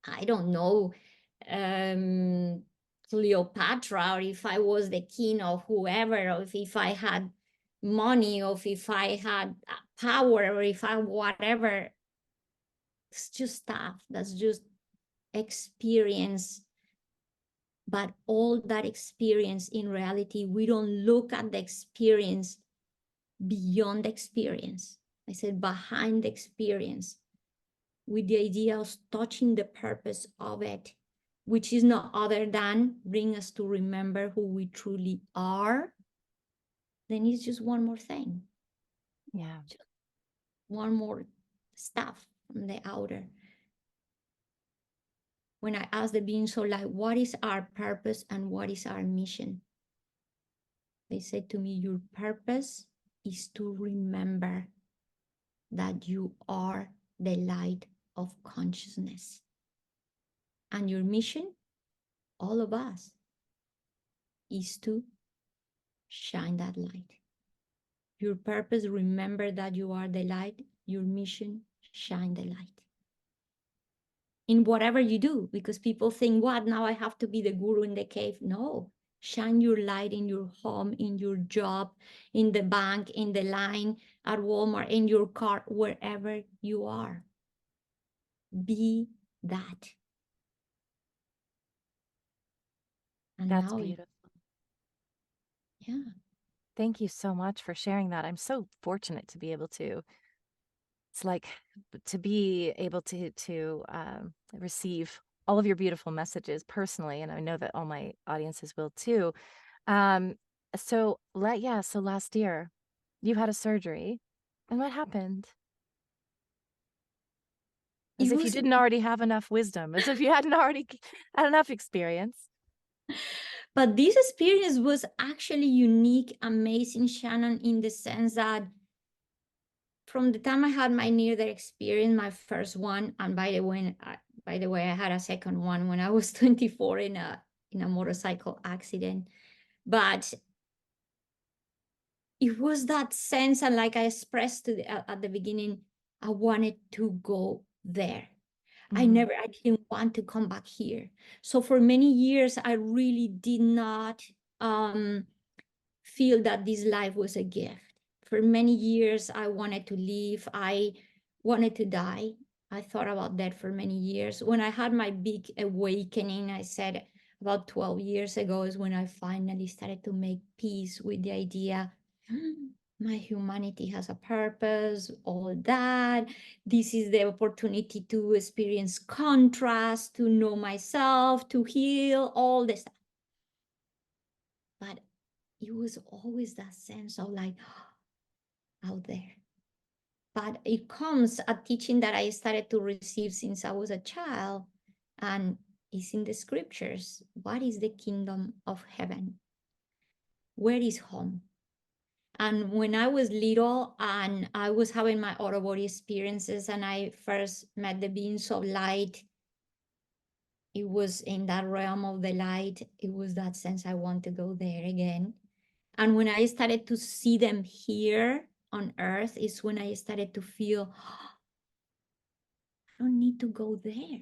I don't know, Cleopatra, or if I was the king of whoever, or if I had money, or if I had power, or if I whatever, it's just stuff. That's just experience. But all that experience, in reality, we don't look at the experience beyond the experience. I said behind the experience, with the idea of touching the purpose of it, which is no other than bring us to remember who we truly are. Then it's just one more thing. Yeah. Just one more stuff from the outer. When I ask the beings, so like, what is our purpose and what is our mission? They said to me, your purpose is to remember that you are the light of consciousness. And your mission, all of us, is to shine that light. Your purpose, remember that you are the light. Your mission, shine the light. In whatever you do, because people think, what, now I have to be the guru in the cave. No, shine your light in your home, in your job, in the bank, in the line, at Walmart, in your car, wherever you are. Be that. And That's now, beautiful. yeah. Thank you so much for sharing that. I'm so fortunate to be able to. It's like to be able to receive all of your beautiful messages personally, and I know that all my audiences will too. Um, so last year you had a surgery, and what happened? As It if you was, didn't already have enough wisdom, as if you hadn't already had enough experience. but this experience was actually unique, amazing, Shannon, in the sense that from the time I had my near-death experience, my first one, and by the way, I had a second one when I was 24 in a motorcycle accident. But it was that sense, and like I expressed at the beginning, I wanted to go there. I didn't want to come back here. So for many years, I really did not feel that this life was a gift. For many years, I wanted to leave. I wanted to die. I thought about that for many years. When I had my big awakening, I said about 12 years ago is when I finally started to make peace with the idea, my humanity has a purpose, all that. This is the opportunity to experience contrast, to know myself, to heal, all this stuff. But it was always that sense of like out there. But it comes a teaching that I started to receive since I was a child, and it's in the scriptures. What is the kingdom of heaven? Where is home? And when I was little and I was having my auto body experiences and I first met the beings of light, it was in that realm of the light. It was that sense I want to go there again. And when I started to see them here on earth is when I started to feel, I don't need to go there.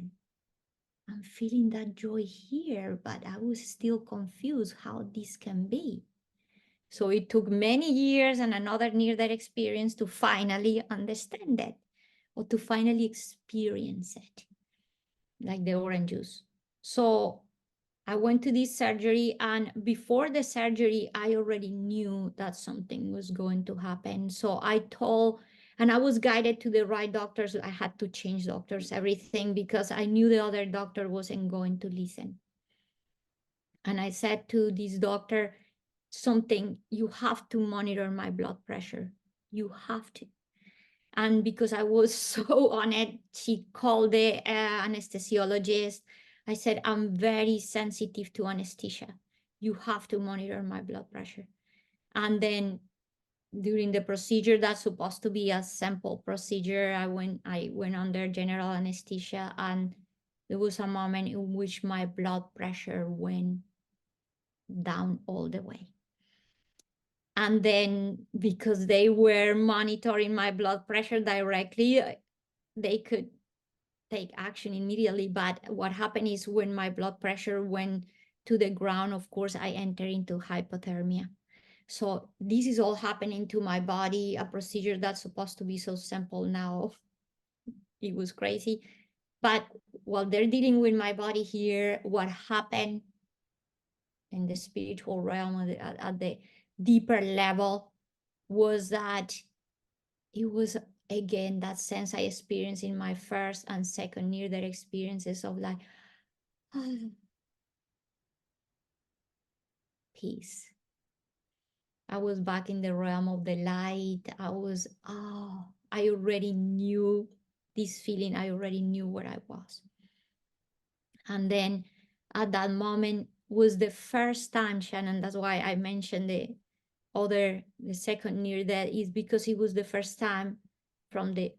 I'm feeling that joy here, but I was still confused how this can be. So it took many years and another near-death experience to finally understand it or to finally experience it, like the orange juice. So I went to this surgery, and before the surgery, I already knew that something was going to happen. So I told, and I was guided to the right doctors. I had to change doctors, everything, because I knew the other doctor wasn't going to listen. And I said to this doctor, something, you have to monitor my blood pressure. You have to. And because I was so on it, she called the anesthesiologist. I said, I'm very sensitive to anesthesia. You have to monitor my blood pressure. And then during the procedure, that's supposed to be a simple procedure, I went under general anesthesia, and there was a moment in which my blood pressure went down all the way. And then because they were monitoring my blood pressure directly, they could take action immediately. But what happened is when my blood pressure went to the ground, of course, I entered into hypothermia. So this is all happening to my body, a procedure that's supposed to be so simple now. It was crazy. But while they're dealing with my body here, what happened in the spiritual realm at the deeper level was that it was again that sense I experienced in my first and second near-death experiences of like, oh, peace. I was back in the realm of the light. I already knew this feeling. I already knew where I was. And then at that moment was the first time, Shannon, that's why I mentioned the second near death, is because it was the first time from the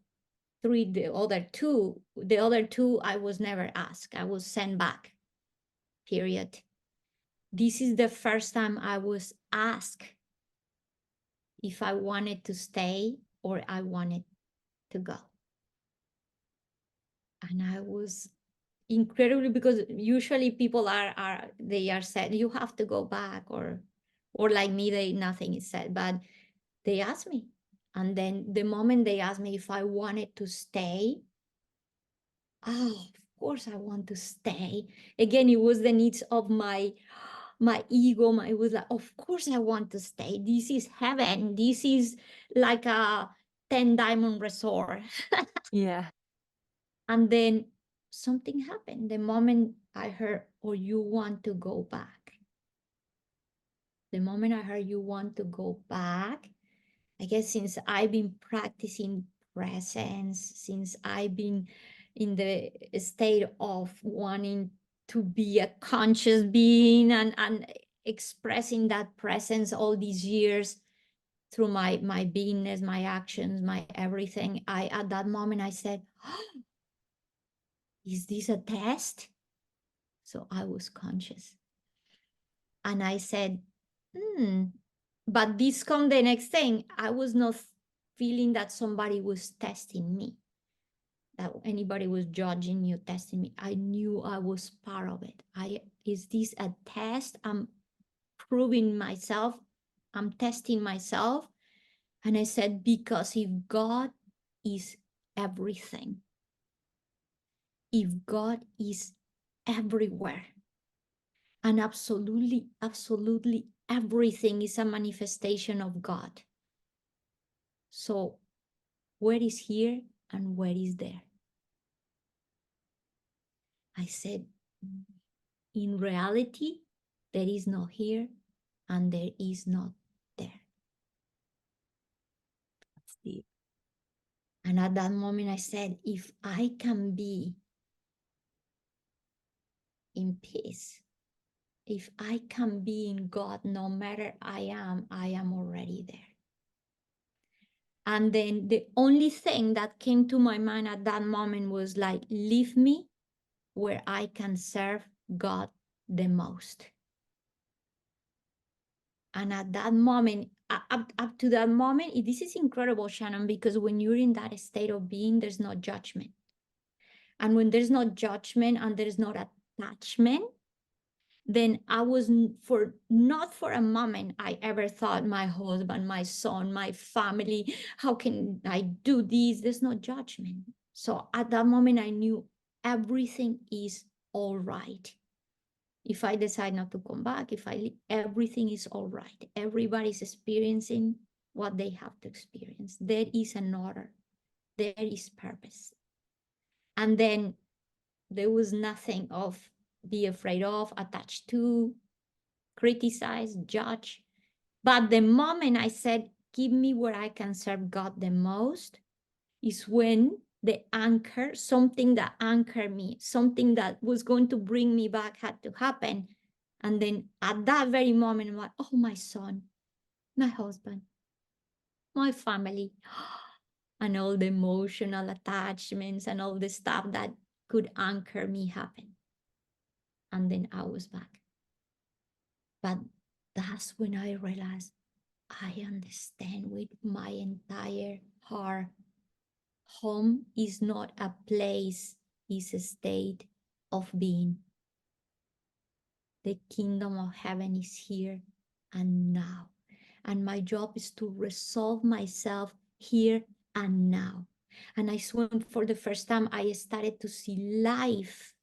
three, the other two, I was never asked. I was sent back, period. This is the first time I was asked if I wanted to stay or I wanted to go. And I was incredibly, because usually people they are said, you have to go back, or like me, nothing is said, but they asked me. And then the moment they asked me if I wanted to stay, oh, of course I want to stay. Again, it was the needs of my ego. It was like, of course I want to stay. This is heaven. This is like a 10 diamond resort. Yeah. And then something happened. The moment I heard, or you want to go back. The moment I heard you want to go back, I guess since I've been practicing presence, since I've been in the state of wanting to be a conscious being and expressing that presence all these years, through my beingness, my actions, my everything. At that moment I said, oh, is this a test? So I was conscious. And I said, but this come the next thing. I was not feeling that somebody was testing me, that anybody was judging me or testing me. I knew I was part of it. Is this a test? I'm proving myself. I'm testing myself. And I said, because if God is everything, if God is everywhere, and absolutely, absolutely everything is a manifestation of God. So where is here and where is there? I said, in reality, there is no here and there is not there. That's deep. And at that moment I said, if I can be in peace, if I can be in God, no matter I am already there. And then the only thing that came to my mind at that moment was like, leave me where I can serve God the most. And at that moment, up to that moment, this is incredible, Shannon, because when you're in that state of being, there's no judgment. And when there's no judgment and there's not attachment, then I was not for a moment I ever thought my husband, my son, my family, how can I do this? There's no judgment. So at that moment, I knew everything is all right. If I decide not to come back, everything is all right. Everybody's experiencing what they have to experience. There is an order. There is purpose. And then there was nothing of be afraid of, attached to, criticize, judge. But the moment I said, give me where I can serve God the most, is when the anchor, something that anchored me, something that was going to bring me back had to happen. And then at that very moment, I'm like, oh, my son, my husband, my family, and all the emotional attachments and all the stuff that could anchor me happened. And then I was back. But that's when I realized I understand with my entire heart. Home is not a place, it's a state of being. The kingdom of heaven is here and now. And my job is to resolve myself here and now. And I swim for the first time, I started to see life,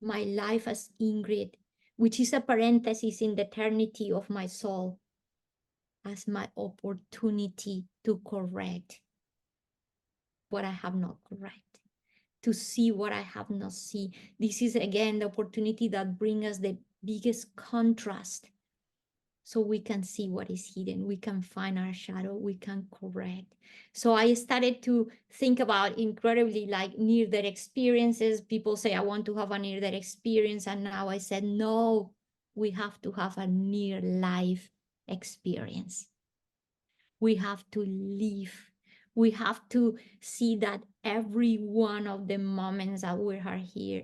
my life as Ingrid, which is a parenthesis in the eternity of my soul, as my opportunity to correct what I have not corrected, to see what I have not seen. This is again the opportunity that brings us the biggest contrast, so we can see what is hidden, we can find our shadow, we can correct. So I started to think about incredibly like near-death experiences. People say, I want to have a near-death experience. And now I said, no, we have to have a near-life experience. We have to live. We have to see that every one of the moments that we are here,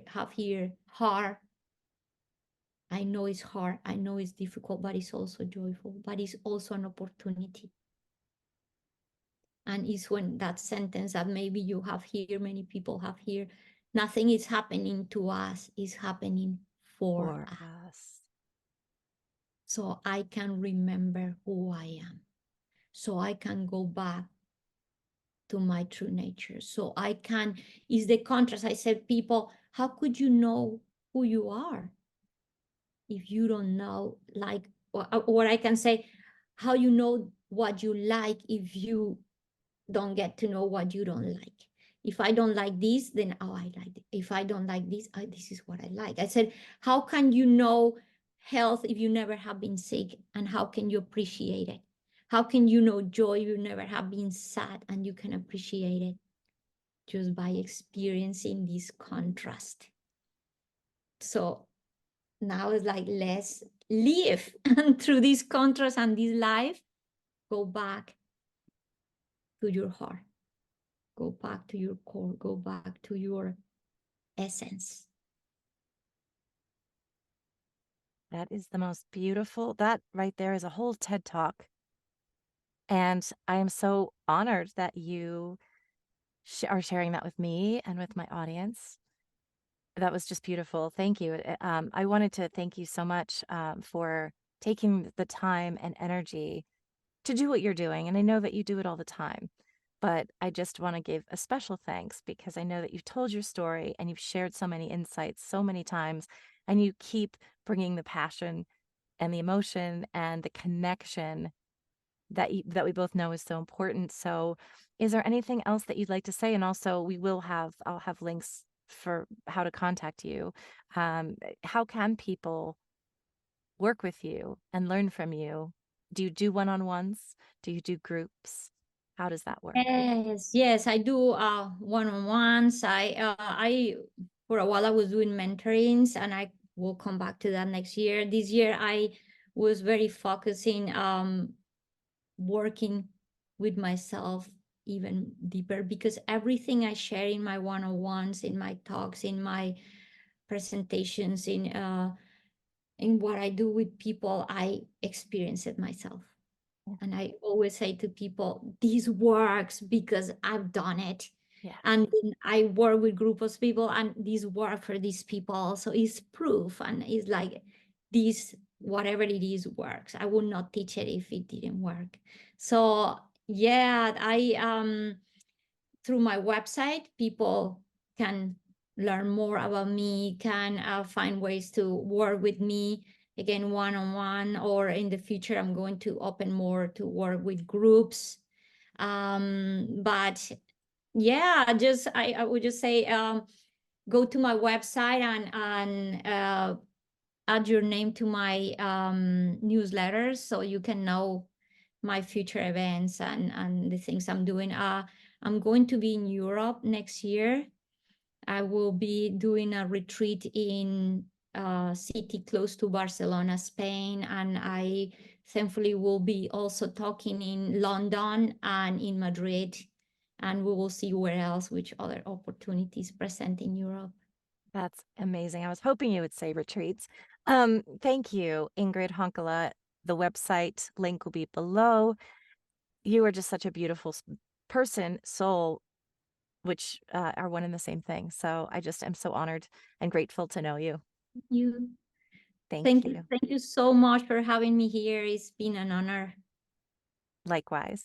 hard. I know it's hard, I know it's difficult, but it's also joyful, but it's also an opportunity. And it's when that sentence that maybe you have here, many people have here, nothing is happening to us, it's happening for us. So I can remember who I am. So I can go back to my true nature. So I can, is the contrast. I said, people, how could you know who you are if you don't know, like, or I can say, how you know what you like if you don't get to know what you don't like. If I don't like this, then oh, I like it. If I don't like this, this is what I like. I said, how can you know health if you never have been sick? And how can you appreciate it? How can you know joy if you never have been sad and you can appreciate it? Just by experiencing this contrast. So now it's like, let's live and through this contrast and this life, go back to your heart, go back to your core, go back to your essence. That is the most beautiful, that right there is a whole TED Talk. And I am so honored that you are sharing that with me and with my audience. That was just beautiful. Thank you. I wanted to thank you so much for taking the time and energy to do what you're doing. And I know that you do it all the time, but I just want to give a special thanks because I know that you've told your story and you've shared so many insights so many times, and you keep bringing the passion and the emotion and the connection that we both know is so important. So, is there anything else that you'd like to say? And also, I'll have links for how to contact you. How can people work with you and learn from you? Do you do one-on-ones? Do you do groups? How does that work? Yes, yes, I do one-on-ones. I for a while I was doing mentorings, and I will come back to that next year. This year I was very focusing working with myself even deeper, because everything I share in my one-on-ones, in my talks, in my presentations, in what I do with people, I experience it myself. Yeah. And I always say to people, this works because I've done it. Yeah. And then I work with group of people, and this work for these people. So it's proof, and it's like this, whatever it is works. I would not teach it if it didn't work. So yeah, I through my website, people can learn more about me, can find ways to work with me, again, one-on-one, or in the future, I'm going to open more to work with groups. But yeah, I would just say, go to my website and add your name to my newsletters so you can know my future events and the things I'm doing. I'm going to be in Europe next year. I will be doing a retreat in a city close to Barcelona, Spain, and I thankfully will be also talking in London and in Madrid, and we will see where else, which other opportunities present in Europe. That's amazing. I was hoping you would say retreats. Thank you, Ingrid Honkala. The website link will be below. You are just such a beautiful person, soul, which are one and the same thing. So I just am so honored and grateful to know you. You, Thank you. thank you so much for having me here. It's been an honor. Likewise.